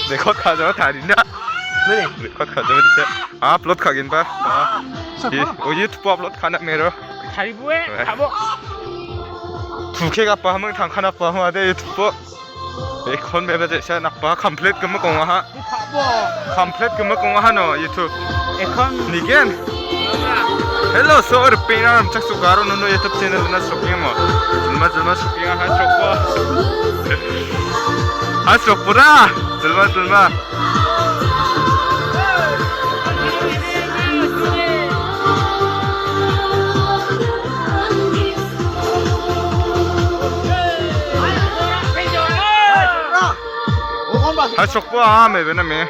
record kaja tarinya Boleh. record kaja bisa upload kagin ba oh YouTube upload kana mero Cari gue, kamu. 두개 가빠 하면 당칸 아빠 하마데 유튜브 에콘 베베제샤 나빠 컴플릿 금을 공화하 Kamu. 컴플릿 금을 공화하노 유튜브 Ekon. 니겐 헬로 소르 피나람 착수 가로 누노 유튜브 채널나 쇼핑 뭐 줄마 쇼핑 한 쇼프라 줄마 한 쇼프 아 메베나 메